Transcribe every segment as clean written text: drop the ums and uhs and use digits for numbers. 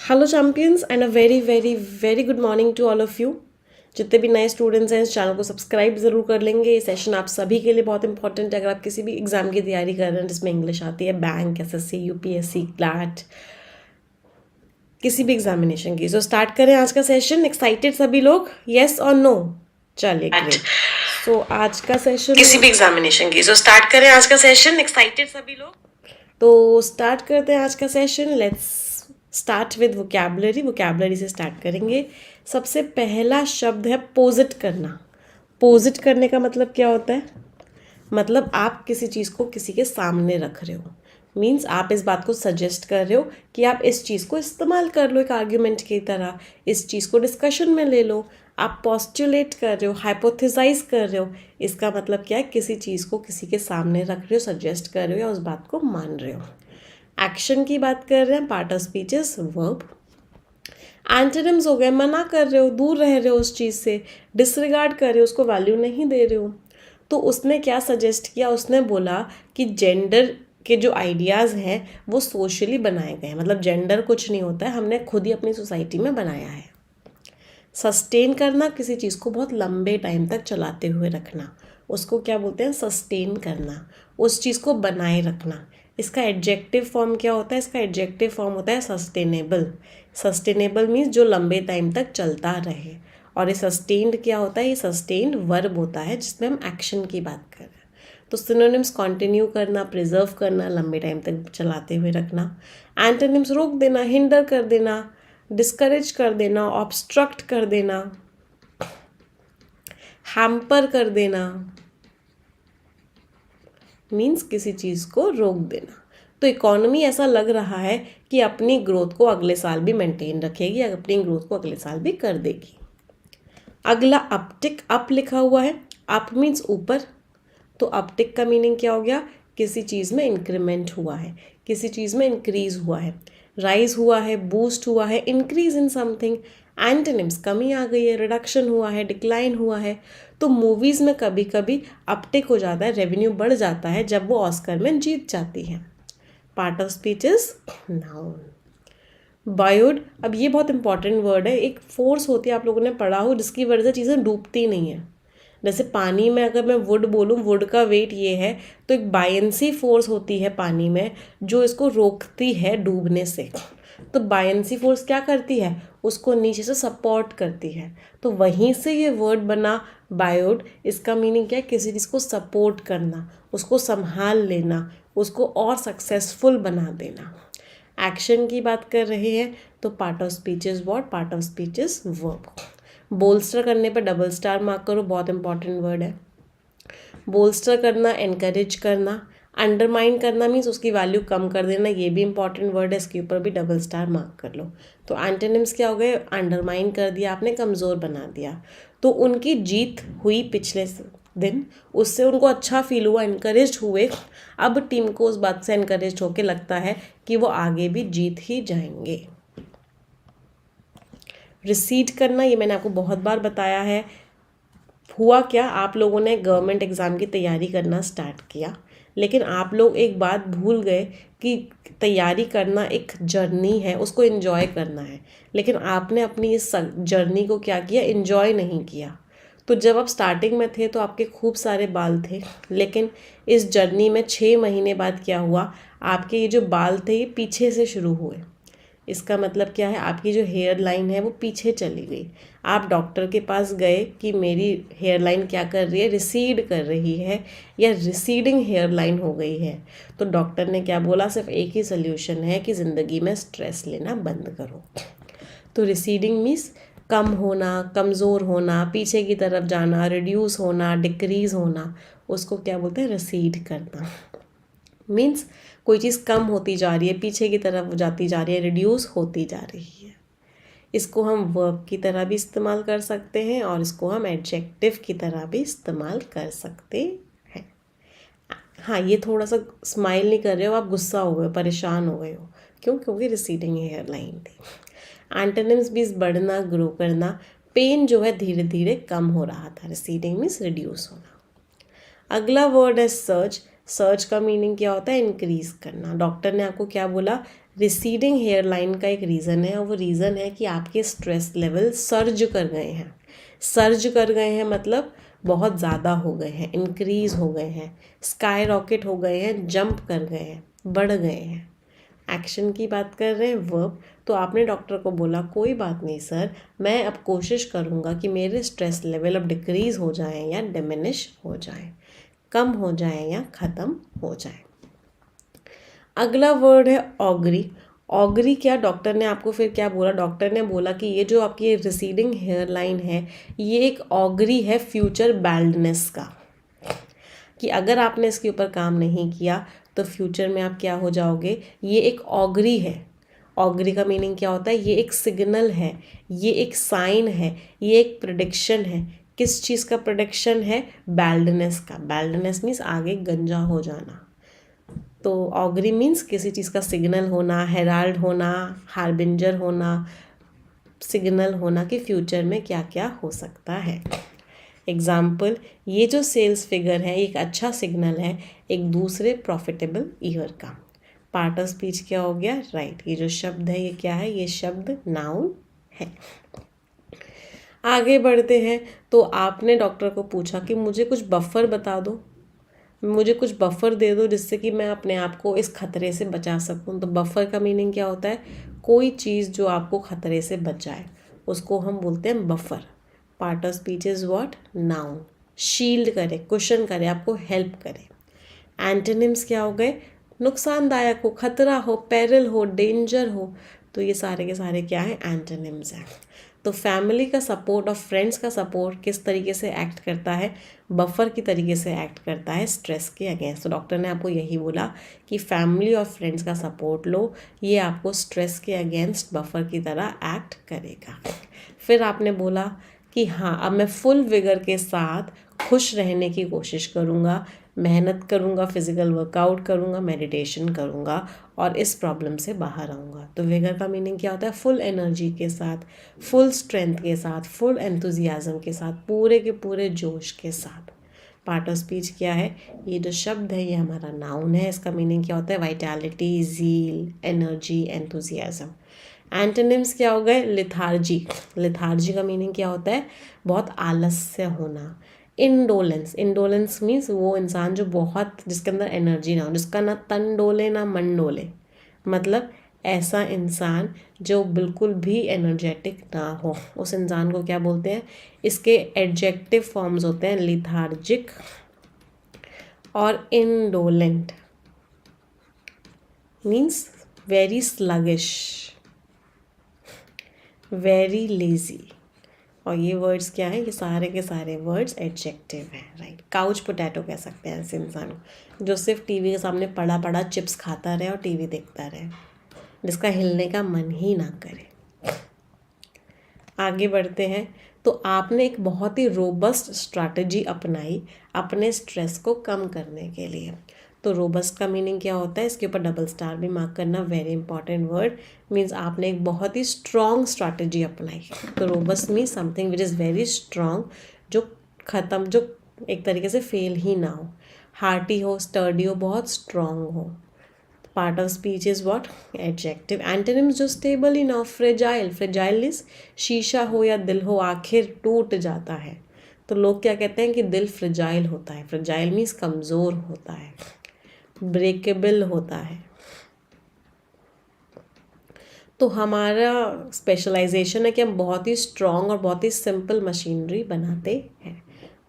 Hello champions and a very very very good morning to all of you. जितने भी नए students हैं इस चैनल को सब्सक्राइब ज़रूर कर लेंगे। ये सेशन आप सभी के लिए बहुत इंपॉर्टेंट है अगर आप किसी भी एग्जाम की तैयारी कर रहे हैं जिसमें इंग्लिश आती है, बैंक, एसएससी, यूपीएससी, क्लैट, किसी भी एग्जामिनेशन की। सो स्टार्ट करें आज का सेशन। एक्साइटेड सभी लोग? येस और नो? चलिए ग्रेट। सो आज का सेशन किसी भी एग्जामिनेशन की। सो स्टार्ट करें आज का सेशन। एक्साइटेड सभी लोग? तो स्टार्ट करते हैं आज का session. Let's start with vocabulary. Vocabulary से स्टार्ट करेंगे। सबसे पहला शब्द है पोजिट करना। पोजिट करने का मतलब क्या होता है? मतलब आप किसी चीज़ को किसी के सामने रख रहे हो। मीन्स आप इस बात को सजेस्ट कर रहे हो कि आप इस चीज़ को इस्तेमाल कर लो एक आर्ग्यूमेंट की तरह, इस चीज़ को डिस्कशन में ले लो। आप पॉस्टुलेट कर रहे हो, हाइपोथेसाइज कर रहे हो। इसका मतलब क्या है? किसी चीज़ को किसी के सामने रख रहे हो, सजेस्ट कर रहे हो या उस बात को मान रहे हो। एक्शन की बात कर रहे हैं, part of speech is verb. Antonyms हो गए, मना कर रहे हो, दूर रह रहे हो उस चीज़ से, डिसरिगार्ड कर रहे हो, उसको वैल्यू नहीं दे रहे हो। तो उसने क्या सजेस्ट किया? उसने बोला कि जेंडर के जो आइडियाज़ हैं वो सोशली बनाए गए हैं। मतलब जेंडर कुछ नहीं होता है, हमने खुद ही अपनी सोसाइटी में बनाया है। सस्टेन करना, किसी चीज़ को बहुत लंबे टाइम तक चलाते हुए रखना, उसको क्या बोलते हैं? सस्टेन करना। उस चीज़ को बनाए रखना। इसका एडजेक्टिव फॉर्म क्या होता है? इसका एडजेक्टिव फॉर्म होता है सस्टेनेबल। सस्टेनेबल मीन्स जो लंबे टाइम तक चलता रहे। और ये सस्टेन्ड क्या होता है? ये सस्टेन्ड वर्ब होता है जिसमें हम एक्शन की बात कर रहे हैं। तो सिनोनिम्स कंटिन्यू करना, प्रिजर्व करना, लंबे टाइम तक चलाते हुए रखना। एंटोनिम्स रोक देना, हिंडर कर देना, डिस्करेज कर देना, ऑब्स्ट्रक्ट कर देना, हैम्पर कर देना, मीन्स किसी चीज़ को रोक देना। तो इकोनॉमी ऐसा लग रहा है कि अपनी ग्रोथ को अगले साल भी मेंटेन रखेगी, अपनी ग्रोथ को अगले साल भी कर देगी। अगला अपटिक, अप लिखा हुआ है। अप मीन्स ऊपर। तो अपटिक का मीनिंग क्या हो गया? किसी चीज़ में इंक्रीमेंट हुआ है, किसी चीज़ में इंक्रीज हुआ है, राइज हुआ है, बूस्ट हुआ है, इंक्रीज इन समथिंग। एंटोनिम्स, कमी आ गई है, रिडक्शन हुआ है, डिक्लाइन हुआ है। तो मूवीज़ में कभी कभी अपटिक हो जाता है, रेवेन्यू बढ़ जाता है जब वो ऑस्कर में जीत जाती है। Part of speech is noun. BYOD, अब ये बहुत इंपॉर्टेंट वर्ड है। एक फोर्स होती है, आप लोगों ने पढ़ा हो, जिसकी वजह से चीज़ें डूबती नहीं है। जैसे पानी में अगर मैं वुड बोलूँ, वुड का वेट ये है, तो एक बायंसी फोर्स होती है पानी में जो इसको रोकती है डूबने से। तो बायंसी फोर्स क्या करती है? उसको नीचे से सपोर्ट करती है। तो वहीं से ये वर्ड बना बायोड। इसका मीनिंग क्या है? किसी चीज़ को सपोर्ट करना, उसको संभाल लेना, उसको और सक्सेसफुल बना देना। एक्शन की बात कर रहे हैं तो part of speech is what? Part of speech is verb. Bolster करने पर डबल स्टार मार्क करो, बहुत इंपॉर्टेंट वर्ड है। बोल्स्टर करना, एनकरेज करना। अंडरमाइन करना मीन्स उसकी वैल्यू कम कर देना, ये भी इंपॉर्टेंट वर्ड है, इसके ऊपर भी डबल स्टार मार्क कर लो। तो एंटोनिम्स क्या हो गए? अंडरमाइन कर दिया आपने, कमज़ोर बना दिया। तो उनकी जीत हुई पिछले दिन, उससे उनको अच्छा फील हुआ, इनकरेज हुए। अब टीम को उस बात से इनकरेज होकर लगता है कि वो आगे भी जीत ही जाएंगे। रिसीड करना, ये मैंने आपको बहुत बार बताया है। हुआ क्या? आप लोगों ने गवर्नमेंट एग्ज़ाम की तैयारी करना स्टार्ट किया, लेकिन आप लोग एक बात भूल गए कि तैयारी करना एक जर्नी है, उसको एंजॉय करना है। लेकिन आपने अपनी इस जर्नी को क्या किया? एंजॉय नहीं किया। तो जब आप स्टार्टिंग में थे तो आपके खूब सारे बाल थे, लेकिन इस जर्नी में 6 महीने बाद क्या हुआ? आपके ये जो बाल थे ये पीछे से शुरू हुए। इसका मतलब क्या है? आपकी जो हेयर लाइन है वो पीछे चली गई। आप डॉक्टर के पास गए कि मेरी हेयर लाइन क्या कर रही है? रिसीड कर रही है या रिसीडिंग हेयर लाइन हो गई है। तो डॉक्टर ने क्या बोला? सिर्फ एक ही सोल्यूशन है कि ज़िंदगी में स्ट्रेस लेना बंद करो। तो रिसीडिंग मीन्स कम होना, कमज़ोर होना, पीछे की तरफ जाना, रिड्यूस होना, डिक्रीज़ होना, उसको क्या बोलते हैं? रिसीड करना। मीन्स कोई चीज़ कम होती जा रही है, पीछे की तरफ जाती जा रही है, रिड्यूस होती जा रही है। इसको हम वर्ब की तरह भी इस्तेमाल कर सकते हैं और इसको हम एडजेक्टिव की तरह भी इस्तेमाल कर सकते हैं। हाँ, ये थोड़ा सा स्माइल नहीं कर रहे हो आप, गुस्सा हो गए, परेशान हो गए हो। क्यों? क्योंकि रिसीडिंग हेयर लाइन थी। एंटोनिम्स भी बढ़ना, ग्रो करना। पेन जो है धीरे धीरे कम हो रहा था, रिसीडिंग मीन्स रिड्यूस होना। अगला वर्ड है सर्च। सर्च का मीनिंग क्या होता है? इंक्रीज करना। डॉक्टर ने आपको क्या बोला? रिसीडिंग हेयर लाइन का एक रीज़न है और वो रीज़न है कि आपके स्ट्रेस लेवल सर्ज कर गए हैं। सर्ज कर गए हैं मतलब बहुत ज़्यादा हो गए हैं, इंक्रीज़ हो गए हैं, स्काई रॉकेट हो गए हैं, जंप कर गए हैं, बढ़ गए हैं। एक्शन की बात कर रहे हैं, वर्ब। तो आपने डॉक्टर को बोला कोई बात नहीं सर, मैं अब कोशिश करूँगा कि मेरे स्ट्रेस लेवल अब डिक्रीज़ हो जाएं या डिमिनिश हो जाएं, कम हो जाएं या ख़त्म हो जाएं। अगला वर्ड है ऑगरी। ऑगरी क्या, डॉक्टर ने आपको फिर क्या बोला? डॉक्टर ने बोला कि ये जो आपकी रिसीडिंग हेयर लाइन है ये एक ऑगरी है फ्यूचर बैल्डनेस का, कि अगर आपने इसके ऊपर काम नहीं किया तो फ्यूचर में आप क्या हो जाओगे। ये एक ऑगरी है। ऑगरी का मीनिंग क्या होता है? ये एक सिग्नल है, ये एक साइन है, ये एक प्रेडिक्शन है। किस चीज़ का प्रेडिक्शन है? बैल्डनेस का। बैल्डनेस मीन्स आगे गंजा हो जाना। तो ऑगरी मीन्स किसी चीज़ का सिग्नल होना, हेराल्ड होना, हार्बिंजर होना, सिग्नल होना कि फ्यूचर में क्या क्या हो सकता है। एग्जाम्पल, ये जो सेल्स फिगर है एक अच्छा सिग्नल है एक दूसरे प्रॉफिटेबल ईयर का। पार्ट ऑफ स्पीच क्या हो गया? राइट। ये जो शब्द है ये क्या है? ये शब्द नाउन है। आगे बढ़ते हैं। तो आपने डॉक्टर को पूछा कि मुझे कुछ बफर बता दो, मुझे कुछ बफर दे दो जिससे कि मैं अपने आप को इस खतरे से बचा सकूं। तो बफर का मीनिंग क्या होता है? कोई चीज़ जो आपको खतरे से बचाए उसको हम बोलते हैं buffer. Part of speech is what? Noun. Shield करे, कुशन करे, आपको हेल्प करे। एंटोनिम्स क्या हो गए? नुकसानदायक हो, खतरा हो, पेरिल हो, डेंजर हो। तो ये सारे के सारे क्या है? एंटोनिम्स हैं। तो फैमिली का सपोर्ट और फ्रेंड्स का सपोर्ट किस तरीके से एक्ट करता है? बफर की तरीके से एक्ट करता है स्ट्रेस के अगेंस्ट। तो डॉक्टर ने आपको यही बोला कि फैमिली और फ्रेंड्स का सपोर्ट लो, ये आपको स्ट्रेस के अगेंस्ट बफर की तरह एक्ट करेगा। फिर आपने बोला कि हाँ अब मैं फुल विगर के साथ खुश रहने की कोशिश करूँगा, मेहनत करूँगा, फिज़िकल वर्कआउट करूँगा, मेडिटेशन करूँगा और इस प्रॉब्लम से बाहर आऊँगा। तो विगर का मीनिंग क्या होता है? फुल एनर्जी के साथ, फुल स्ट्रेंथ के साथ, फुल एंथुजियाज़म के साथ, पूरे के पूरे जोश के साथ। पार्ट ऑफ स्पीच क्या है? ये जो शब्द है ये हमारा नाउन है। इसका मीनिंग क्या होता है? Vitality, zeal, energy, enthusiasm. Antonyms क्या हो गए? लिथार्जी। लिथार्जी का मीनिंग क्या होता है? बहुत आलस्य होना। इंडोलेंस। इंडोलेंस मीन्स वो इंसान जो बहुत, जिसके अंदर एनर्जी ना हो, जिसका ना तन डोले ना मन डोले, मतलब ऐसा इंसान जो बिल्कुल भी एनर्जेटिक ना हो, उस इंसान को क्या बोलते हैं? इसके एडजेक्टिव फॉर्म्स होते हैं लिथार्जिक और indolent. Means very sluggish, very lazy. और ये वर्ड्स क्या हैं? ये सारे के सारे वर्ड्स एडजेक्टिव हैं, राइट। काउच पोटैटो कह सकते हैं ऐसे इंसान को जो सिर्फ टीवी के सामने पड़ा पड़ा चिप्स खाता रहे और टीवी देखता रहे, जिसका हिलने का मन ही ना करे। आगे बढ़ते हैं। तो आपने एक बहुत ही रोबस्ट स्ट्रैटेजी अपनाई अपने स्ट्रेस को कम करने के लिए। तो रोबस्ट का मीनिंग क्या होता है? इसके ऊपर डबल स्टार भी मार्क करना, वेरी इंपॉर्टेंट वर्ड। मीन्स आपने एक बहुत ही स्ट्रॉन्ग स्ट्रैटेजी अपनाई। तो robust means something which is very strong, जो एक तरीके से फेल ही ना हो। हार्टी हो, स्टर्डी हो, बहुत स्ट्रॉन्ग हो। Part of speech is what? Adjective. Antonyms जो स्टेबल ही ना हो, फ्रेजाइल। फ्रेजाइल इज शीशा हो या दिल हो, आखिर टूट जाता है। तो लोग क्या कहते हैं कि दिल फ्रेजाइल होता है। फ्रेजाइल मीन्स कमज़ोर होता है, ब्रेकेबल होता है। तो हमारा स्पेशलाइजेशन है कि हम बहुत ही स्ट्रॉन्ग और बहुत ही सिंपल मशीनरी बनाते हैं।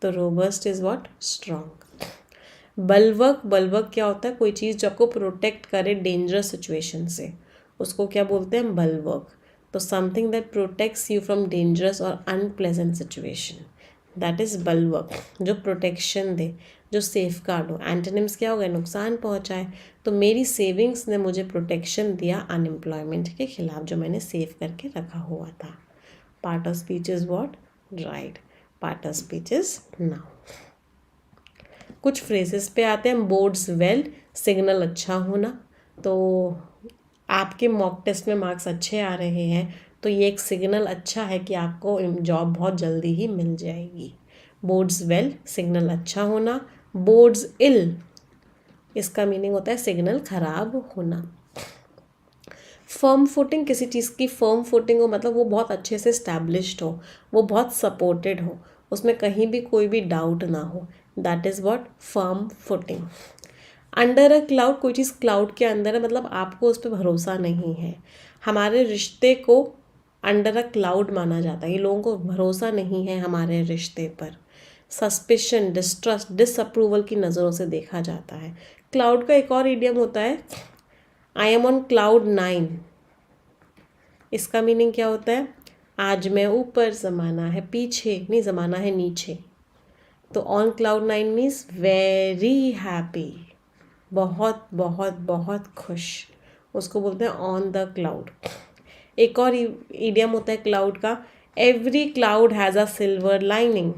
तो रोबस्ट इज़ व्हाट? स्ट्रॉन्ग। बलवक। बलवक क्या होता है? कोई चीज़ जो आपको प्रोटेक्ट करे डेंजरस सिचुएशन से, उसको क्या बोलते हैं? बलवक। तो something that protects you from dangerous और अनप्लेजेंट सिचुएशन, दैट इज़ बलवक। जो प्रोटेक्शन दे, जो सेफ गार्ड हो। एंटोनिम्स क्या हो गए? नुकसान पहुंचाए। तो मेरी सेविंग्स ने मुझे प्रोटेक्शन दिया अनएम्प्लॉयमेंट के खिलाफ, जो मैंने सेव करके रखा हुआ था। Part of speech is what? Right. Part of speech is now. कुछ फ्रेजेस पे आते हैं। बोर्ड्स वेल, सिग्नल अच्छा होना। तो आपके मॉक टेस्ट में मार्क्स अच्छे आ रहे हैं तो ये एक सिग्नल अच्छा है कि आपको जॉब बहुत जल्दी ही मिल जाएगी। बोर्ड्स वेल, सिग्नल अच्छा होना। बोर्ड्स इल, इसका मीनिंग होता है सिग्नल खराब होना। फर्म फुटिंग, किसी चीज़ की फर्म फुटिंग हो मतलब वो बहुत अच्छे से स्टैब्लिश्ड हो, वो बहुत सपोर्टेड हो, उसमें कहीं भी कोई भी डाउट ना हो, that is what firm footing. Under a cloud, कोई चीज़ क्लाउड के अंदर है मतलब आपको उस पर भरोसा नहीं है। हमारे रिश्ते को अंडर अ क्लाउड माना जाता है, ये लोगों को भरोसा नहीं है हमारे रिश्ते पर। सस्पिशन, डिस्ट्रस्ट, डिसअप्रूवल की नज़रों से देखा जाता है। क्लाउड का एक और इडियम होता है, आई एम ऑन क्लाउड 9। इसका मीनिंग क्या होता है? आज मैं ऊपर, ज़माना है पीछे, नहीं ज़माना है नीचे। तो on cloud 9 means very happy, बहुत बहुत बहुत खुश, उसको बोलते हैं ऑन द क्लाउड। एक और इडियम होता है क्लाउड का, every cloud has a silver lining.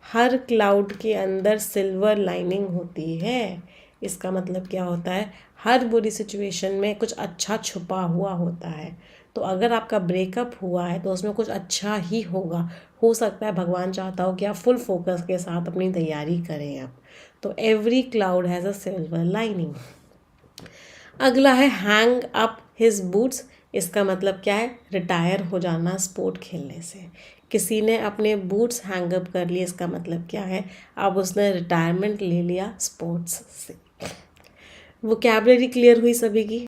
Her cloud के अंदर सिल्वर लाइनिंग होती है। इसका मतलब क्या होता है? हर बुरी सिचुएशन में कुछ अच्छा छुपा हुआ होता है। तो अगर आपका ब्रेकअप हुआ है तो उसमें कुछ अच्छा ही होगा। हो सकता है भगवान चाहता हो कि आप फुल फोकस के साथ अपनी तैयारी करें आप। तो every cloud has a silver lining. अगला है हैंग अप हिज बूट्स। इसका मतलब क्या है? रिटायर हो जाना स्पोर्ट खेलने से। किसी ने अपने बूट्स हैंग अप कर लिए, इसका मतलब क्या है? अब उसने रिटायरमेंट ले लिया स्पोर्ट्स से। वोकैबुलरी क्लियर हुई सभी की?